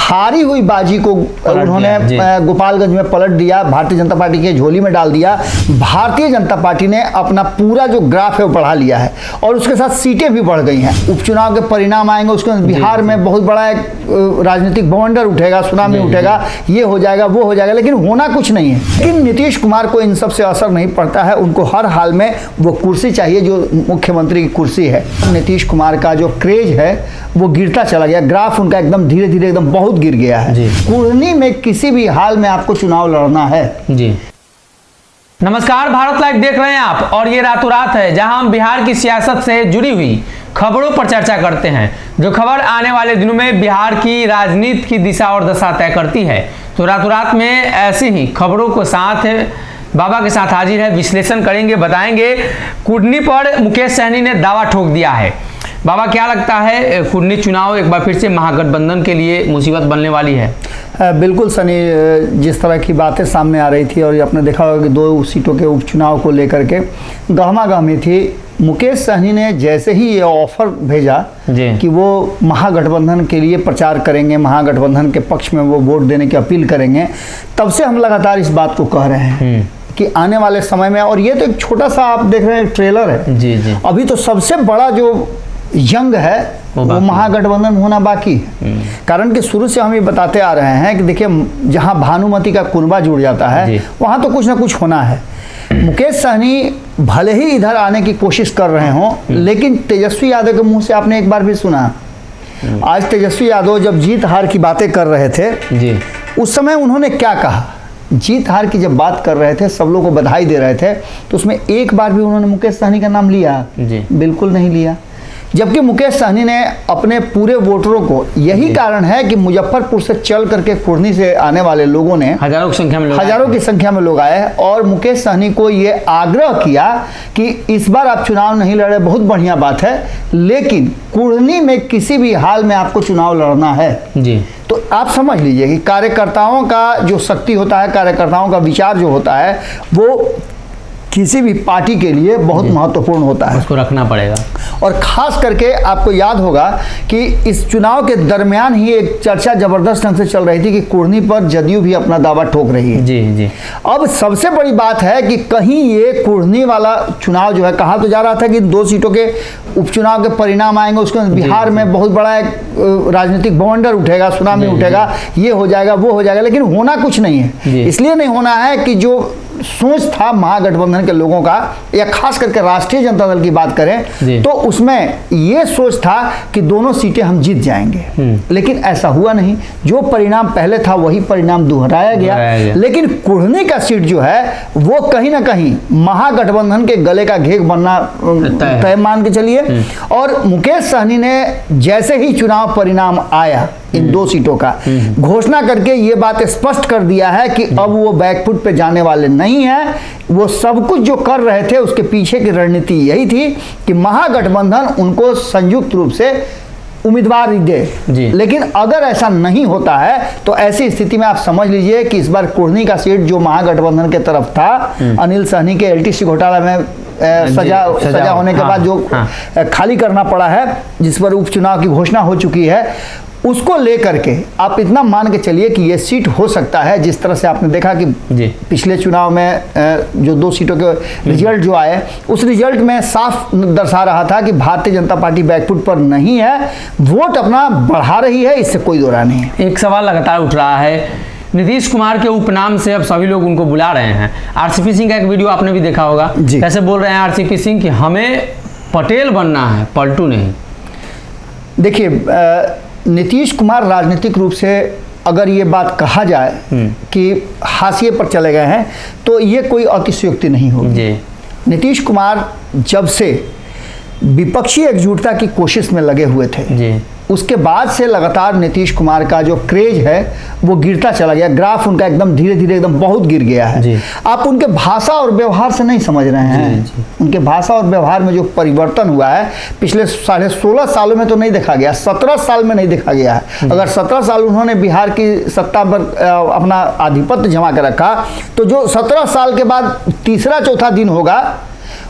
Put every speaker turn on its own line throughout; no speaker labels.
हारी हुई बाजी को उन्होंने गोपालगंज में पलट दिया, भारतीय जनता पार्टी के झोली में डाल दिया। भारतीय जनता पार्टी ने अपना पूरा जो ग्राफ है वो बढ़ा लिया है और उसके साथ सीटें भी बढ़ गई हैं। उपचुनाव के परिणाम आएंगे, उसके बिहार में बहुत बड़ा एक राजनीतिक बवंडर उठेगा, सुनामी उठेगा, ये हो जाएगा वो हो जाएगा, लेकिन होना कुछ नहीं है। लेकिन नीतीश कुमार को इन सब से असर नहीं पड़ता है, उनको हर हाल में वो कुर्सी चाहिए जो मुख्यमंत्री की कुर्सी है। नीतीश कुमार का जो क्रेज है वो गिरता चला गया, ग्राफ उनका एकदम धीरे धीरे एकदम बहुत गिर गया है। कुर्नी में किसी भी हाल में आपको चुनाव लड़ना है।
जी नमस्कार, भारत लाइव देख रहे हैं आप और ये रातों रात है जहां हम बिहार की सियासत से जुड़ी हुई खबरों पर चर्चा करते हैं, जो खबर आने वाले दिनों में बिहार की राजनीति की दिशा और दशा तय करती है। तो रातों रात में ऐसी ही खबरों को साथ बाबा के साथ हाजिर है, विश्लेषण करेंगे, बताएंगे। कुर्नी पर मुकेश सहनी ने दावा ठोक दिया है। बाबा क्या लगता है, कुर्नी चुनाव एक बार फिर से महागठबंधन के लिए मुसीबत बनने वाली है?
बिल्कुल सनी, जिस तरह की बातें सामने आ रही थी और आपने देखा होगा कि 2 सीटों के उपचुनाव को लेकर के गहमागहमी थी। मुकेश सहनी ने जैसे ही ये ऑफर भेजा कि वो महागठबंधन के लिए प्रचार करेंगे, महागठबंधन के पक्ष में वो वोट देने की अपील करेंगे, तब से हम लगातार इस बात को कह रहे हैं कि आने वाले समय में, और ये तो एक छोटा सा आप देख रहे हैं ट्रेलर है, जी। अभी तो सबसे बड़ा जो जंग है वो महागठबंधन होना बाकी है। कारण कि शुरू से हम ये बताते आ रहे हैं कि देखिए, जहां भानुमति का कुनबा जुड़ जाता है वहां तो कुछ ना कुछ होना है। मुकेश सहनी भले ही इधर आने की कोशिश कर रहे हों, लेकिन तेजस्वी यादव के मुंह से आपने एक बार भी सुना। आज तेजस्वी यादव जब जीत हार की बातें कर रहे थे उस समय उन्होंने क्या कहा? जीत हार की जब बात कर रहे थे, सब लोग को बधाई दे रहे थे, तो उसमें एक बार भी उन्होंने मुकेश सहनी का नाम लिया? बिल्कुल नहीं लिया। जबकि मुकेश सहनी ने अपने पूरे वोटरों को, यही कारण है कि मुजफ्फरपुर से चल करके कुर्नी से आने वाले लोगों ने हजारों की संख्या में लोग आए और मुकेश सहनी को ये आग्रह किया कि इस बार आप चुनाव नहीं लड़े, बहुत बढ़िया बात है, लेकिन कुर्नी में किसी भी हाल में आपको चुनाव लड़ना है। तो आप समझ लीजिए कि कार्यकर्ताओं का जो शक्ति होता है, कार्यकर्ताओं का विचार जो होता है, वो किसी भी पार्टी के लिए बहुत महत्वपूर्ण होता है,
उसको रखना पड़ेगा।
और खास करके आपको याद होगा कि इस चुनाव के दरमियान ही एक चर्चा जबरदस्त ढंग से चल रही थी कि कुर्नी पर जदयू भी अपना दावा ठोक रही है।
जी।
अब सबसे बड़ी बात है कि कहीं ये कुर्नी वाला चुनाव जो है, कहा तो जा रहा था कि 2 सीटों के उपचुनाव के परिणाम आएंगे, उसके बिहार में बहुत बड़ा एक राजनीतिक बवंडर उठेगा, सुनामी उठेगा, ये हो जाएगा वो हो जाएगा, लेकिन होना कुछ नहीं है। इसलिए नहीं होना है कि जो सोच था महागठबंधन के लोगों का, या खास करके राष्ट्रीय जनता दल की बात करें तो उसमें ये सोच था कि दोनों सीटें हम जीत जाएंगे, लेकिन ऐसा हुआ नहीं। जो परिणाम पहले था वही परिणाम दोहराया गया। लेकिन कुर्नी का सीट जो है वो कहीं ना कहीं महागठबंधन के गले का घेग बनना तय मान के चलिए। और मुकेश सहनी ने जैसे ही चुनाव परिणाम आया इन 2 सीटों का, घोषणा करके ये बात स्पष्ट कर दिया है कि अब वो बैकफुट पे जाने वाले नहीं है। वो सब कुछ जो कर रहे थे उसके पीछे की रणनीति यही थी कि महागठबंधन उनको संयुक्त रूप से उम्मीदवार दे। लेकिन अगर ऐसा नहीं होता है तो ऐसी स्थिति में आप समझ लीजिए कि इस बार कुर्नी का सीट जो महागठबंधन के तरफ था, अनिल सहनी के LTC घोटाला में सजा होने के बाद जो खाली करना पड़ा है, जिस पर उपचुनाव की घोषणा हो चुकी है, उसको लेकर के आप इतना मान के चलिए कि ये सीट हो सकता है। जिस तरह से आपने देखा कि पिछले चुनाव में जो 2 सीटों के रिजल्ट जो आए, उस रिजल्ट में साफ दर्शा रहा था कि भारतीय जनता पार्टी बैकफुट पर नहीं है, वोट अपना बढ़ा रही है, इससे कोई दो राय नहीं है।
एक सवाल लगातार उठ रहा है, नीतीश कुमार के उपनाम से अब सभी लोग उनको बुला रहे हैं। RCP सिंह का एक वीडियो आपने भी देखा होगा, कैसे बोल रहे हैं RCP सिंह कि हमें पटेल बनना है, पलटू नहीं।
देखिए, नीतीश कुमार राजनीतिक रूप से अगर ये बात कहा जाए कि हाशिए पर चले गए हैं तो ये कोई अतिशयोक्ति नहीं होगी। नीतीश कुमार जब से विपक्षी एकजुटता की कोशिश में लगे हुए थे, उसके बाद से लगातार नीतीश कुमार का जो क्रेज है वो गिरता चला गया, ग्राफ उनका एकदम धीरे धीरे एकदम बहुत गिर गया है। आप उनके भाषा और व्यवहार से नहीं समझ रहे हैं। उनके भाषा और व्यवहार में जो परिवर्तन हुआ है पिछले 16.5 सालों में तो नहीं देखा गया, 17 साल में नहीं देखा गया है। अगर 17 साल उन्होंने बिहार की सत्ता पर अपना आधिपत्य जमा कर रखा, तो जो 17 साल के बाद तीसरा चौथा दिन होगा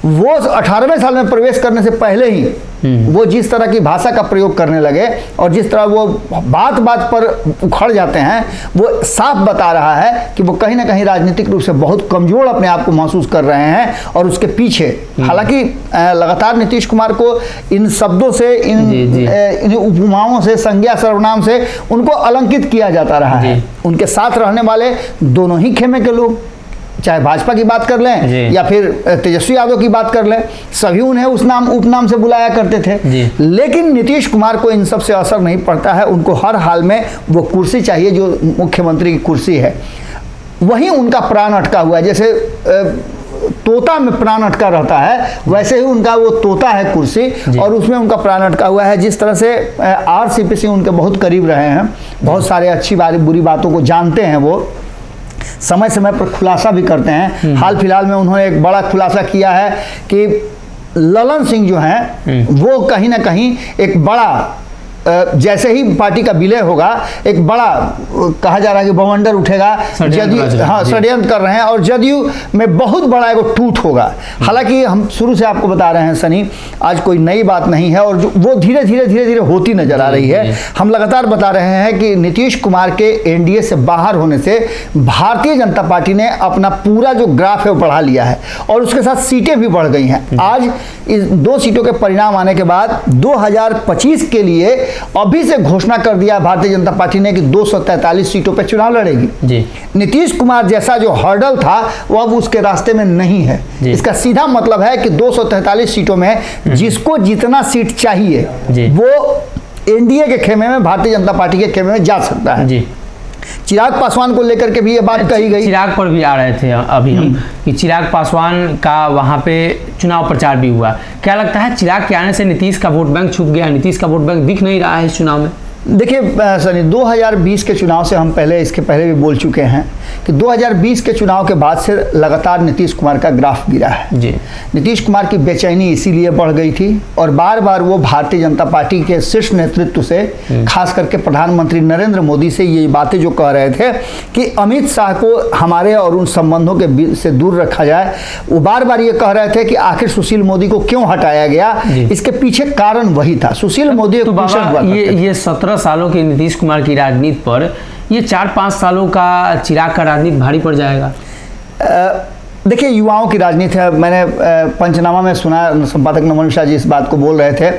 वो 18वें साल में प्रवेश करने से पहले ही वो जिस तरह की भाषा का प्रयोग करने लगे और जिस तरह वो बात बात पर उखड़ जाते हैं, वो साफ बता रहा है कि वो कहीं ना कहीं राजनीतिक रूप से बहुत कमजोर अपने आप को महसूस कर रहे हैं। और उसके पीछे हालांकि लगातार नीतीश कुमार को इन शब्दों से, इन उपमाओं से, संज्ञा सर्वनाम से उनको अलंकित किया जाता रहा है। उनके साथ रहने वाले दोनों ही खेमे के लोग, चाहे भाजपा की बात कर लें या फिर तेजस्वी यादव की बात कर लें, सभी उन्हें उस नाम उपनाम से बुलाया करते थे। लेकिन नीतीश कुमार को इन सब से असर नहीं पड़ता है। उनको हर हाल में वो कुर्सी चाहिए जो मुख्यमंत्री की कुर्सी है, वहीं उनका प्राण अटका हुआ है। जैसे तोता में प्राण अटका रहता है, वैसे ही उनका वो तोता है कुर्सी, और उसमें उनका प्राण अटका हुआ है। जिस तरह से आरसीपी सिंह उनके बहुत करीब रहे हैं, बहुत सारे अच्छी बुरी बातों को जानते हैं, वो समय समय पर खुलासा भी करते हैं। हाल फिलहाल में उन्होंने एक बड़ा खुलासा किया है कि ललन सिंह जो हैं वो कहीं ना कहीं एक बड़ा, जैसे ही पार्टी का विलय होगा, एक बड़ा कहा जा रहा है कि बवंडर उठेगा, जदयू षड्यंत्र कर रहे हैं और जदयू में बहुत बड़ा एक टूट होगा। हालांकि हम शुरू से आपको बता रहे हैं सनी, आज कोई नई बात नहीं है और वो धीरे धीरे होती नजर आ रही है। हम लगातार बता रहे हैं कि नीतीश कुमार के एनडीए से बाहर होने से भारतीय जनता पार्टी ने अपना पूरा जो ग्राफ है वो बढ़ा लिया है और उसके साथ सीटें भी बढ़ गई हैं। आज इस 2 सीटों के परिणाम आने के बाद 2025 के लिए अभी से घोषणा कर दिया भारतीय जनता पार्टी ने कि 243 सीटों पर चुनाव लड़ेगी। नीतीश कुमार जैसा जो हर्डल था वो अब उसके रास्ते में नहीं है। इसका सीधा मतलब है कि 243 सीटों में जिसको जितना सीट चाहिए वो एनडीए के खेमे में, भारतीय जनता पार्टी के खेमे में जा सकता है। चिराग पासवान को लेकर के भी ये बात कही गई।
चिराग पर भी आ रहे थे अभी हम कि चिराग पासवान का वहां पे चुनाव प्रचार भी हुआ। क्या लगता है चिराग के आने से नीतीश का वोट बैंक छुप गया? नीतीश का वोट बैंक दिख नहीं रहा है इस चुनाव में।
देखिए सनी, 2020 के चुनाव से हम इसके पहले भी बोल चुके हैं कि 2020 के चुनाव के बाद से लगातार नीतीश कुमार का ग्राफ गिरा है। नीतीश कुमार की बेचैनी इसीलिए बढ़ गई थी और बार बार वो भारतीय जनता पार्टी के शीर्ष नेतृत्व से, खास करके प्रधानमंत्री नरेंद्र मोदी से ये बातें जो कह रहे थे कि अमित शाह को हमारे और उन संबंधों के से दूर रखा जाए, वो बार बार ये कह रहे थे कि आखिर सुशील मोदी को क्यों हटाया गया। इसके पीछे कारण वही था। सुशील मोदी
ये 17 सालों की नीतीश कुमार की राजनीति पर ये 4-5 सालों का चिराग का राजनीति भारी पड़ जाएगा।
देखिए, युवाओं की राजनीति है। मैंने पंचनामा में सुना, संपादक नमन मिश्रा जी इस बात को बोल रहे थे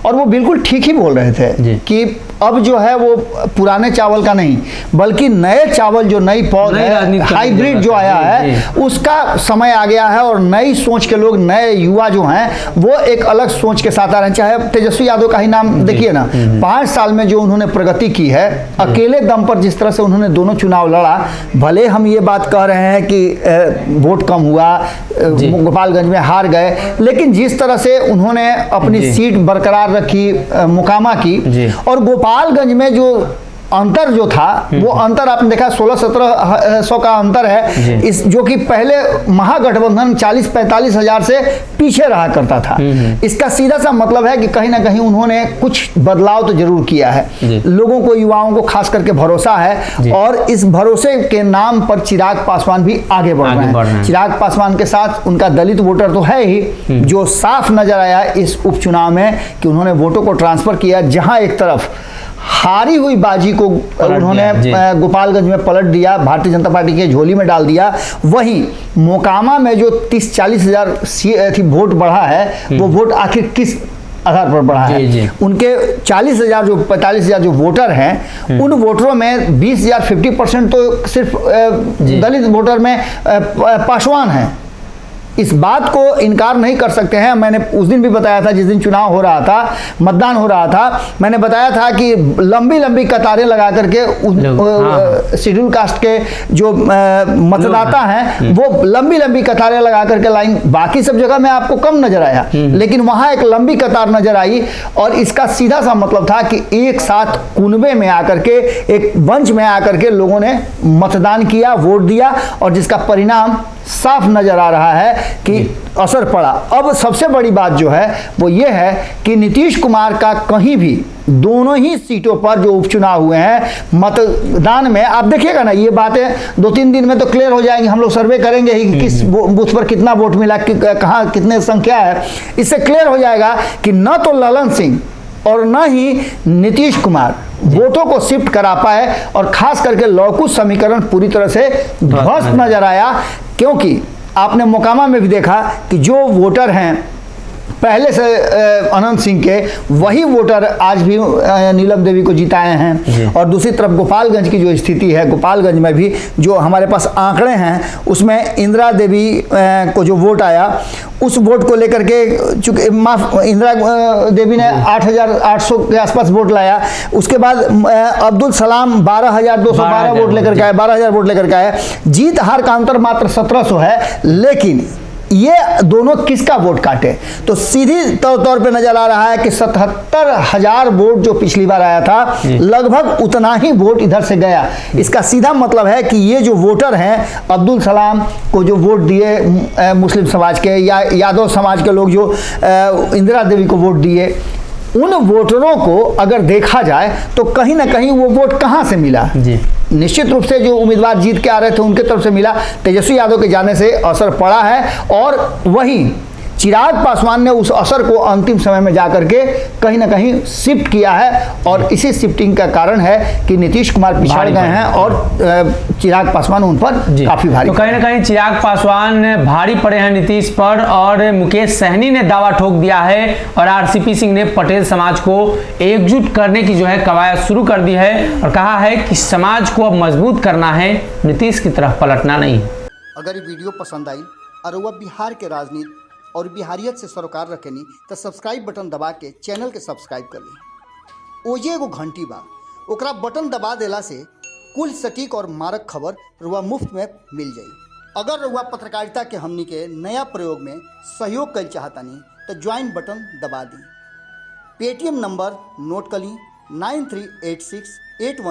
और वो बिल्कुल ठीक ही बोल रहे थे कि अब जो है वो पुराने चावल का नहीं बल्कि नए चावल, जो नई पौध है, हाइब्रिड जो आया है, उसका समय आ गया है और नई सोच के लोग, नए युवा जो हैं वो एक अलग सोच के साथ आ रहे हैं। चाहे तेजस्वी यादव का ही नाम देखिए ना, 5 साल में जो उन्होंने प्रगति की है, अकेले दम पर जिस तरह से उन्होंने दोनों चुनाव लड़ा, भले हम ये बात कह रहे हैं कि वोट कम हुआ, गोपालगंज में हार गए, लेकिन जिस तरह से उन्होंने अपनी सीट बरकरार रखी मोकामा की, और गोपालगंज में जो अंतर जो था वो अंतर आपने देखा 1600-1700 का अंतर है, इस जो कि पहले महागठबंधन 40-45 हजार से पीछे रहा करता था। इसका सीधा सा मतलब है कि कहीं ना कहीं उन्होंने कुछ बदलाव तो जरूर किया है। लोगों को, युवाओं को खास करके भरोसा है और इस भरोसे के नाम पर चिराग पासवान भी आगे बढ़ रहे हैं। चिराग पासवान के साथ उनका दलित वोटर तो है ही, जो साफ नजर आया इस उपचुनाव में कि उन्होंने वोटों को ट्रांसफर किया। जहां एक तरफ हारी हुई बाजी को उन्होंने गोपालगंज में पलट दिया, भारतीय जनता पार्टी के झोली में डाल दिया, वहीं मोकामा में जो 30-40 हजार वोट बढ़ा है, वो वोट आखिर किस आधार पर बढ़ा है? उनके 40 हजार जो 45 हजार जो वोटर हैं, उन वोटरों में 20 हजार 50% तो सिर्फ दलित वोटर में पासवान हैं। इस बात को इनकार नहीं कर सकते हैं। मैंने उस दिन भी बताया था, जिस दिन चुनाव हो रहा था, मतदान हो रहा था, मैंने बताया था कि लंबी लंबी कतारें लगा करके शेड्यूल कास्ट के जो मतदाता हैं वो लंबी लंबी कतारें लगा करके लाइन, बाकी सब जगह में आपको कम नजर आया, लेकिन वहां एक लंबी कतार नजर आई और इसका सीधा सा मतलब था कि एक साथ कुनबे में आकर के, एक मंच में आकर के लोगों ने मतदान किया, वोट दिया और जिसका परिणाम साफ नजर आ रहा है कि असर पड़ा। अब सबसे बड़ी बात जो है वो ये है कि नीतीश कुमार का कहीं भी दोनों ही सीटों पर जो उपचुनाव हुए हैं मतदान में, आप देखिएगा ना, ये बातें 2-3 दिन में तो क्लियर हो जाएंगी। हम लोग सर्वे करेंगे ही किस बूथ पर कितना वोट मिला, कहाँ कितने संख्या है, इससे क्लियर हो जाएगा कि न तो ललन सिंह और न ही नीतीश कुमार वोटों को शिफ्ट करा पाए, और खास करके लौकुश समीकरण पूरी तरह से ध्वस्त नजर आया। क्योंकि आपने मोकामा में भी देखा कि जो वोटर हैं पहले से अनंत सिंह के, वही वोटर आज भी नीलम देवी को जिताए हैं। और दूसरी तरफ गोपालगंज की जो स्थिति है, गोपालगंज में भी जो हमारे पास आंकड़े हैं उसमें इंदिरा देवी को जो वोट आया, उस वोट को लेकर के चूंकि इंदिरा देवी ने 8,800 के आसपास वोट लाया। उसके बाद अब्दुल सलाम 12,212 वोट लेकर के आए, 12,000 वोट लेकर के आए। जीत हार का अंतर मात्र 1,700 है। लेकिन ये दोनों किसका वोट काटे, तो सीधी तौर पे नजर आ रहा है कि 77,000 वोट जो पिछली बार आया था, लगभग उतना ही वोट इधर से गया। इसका सीधा मतलब है कि ये जो वोटर हैं अब्दुल सलाम को जो वोट दिए मुस्लिम समाज के या यादव समाज के लोग जो इंदिरा देवी को वोट दिए, उन वोटरों को अगर देखा जाए तो कहीं ना कहीं वो वोट कहाँ से मिला जी? निश्चित रूप से जो उम्मीदवार जीत के आ रहे थे उनके तरफ से मिला। तेजस्वी यादव के जाने से असर पड़ा है, और वहीं चिराग पासवान ने उस असर को अंतिम समय में जाकर के कहीं ना कहीं शिफ्ट किया है, और इसी शिफ्टिंग का कारण है कि नीतीश कुमार पिछड़ गए हैं और चिराग पासवान उन पर काफी भारी।
तो कहीं ना कहीं चिराग पासवान भारी पड़े हैं नीतीश पर, और मुकेश सहनी ने दावा ठोक दिया है, और आरसीपी सिंह ने पटेल समाज को एकजुट करने की जो है कवायद शुरू कर दी है, और कहा है कि समाज को अब मजबूत करना है, नीतीश की तरफ पलटना नहीं।
अगर ये वीडियो पसंद आई और वह बिहार के राजनीति और बिहारियत से सरोकार रखेनी तो सब्सक्राइब बटन दबा के चैनल के सब्सक्राइब कर ली। ओजे एगो घंटी बा, ओकरा बटन दबा देला से कुल सटीक और मारक खबर रुआ मुफ्त में मिल जाई। अगर रुआ पत्रकारिता के हमनी के नया प्रयोग में सहयोग कर चाहतानी तो ज्वाइन बटन दबा दी। पेटीएम नंबर नोट कर ली 938681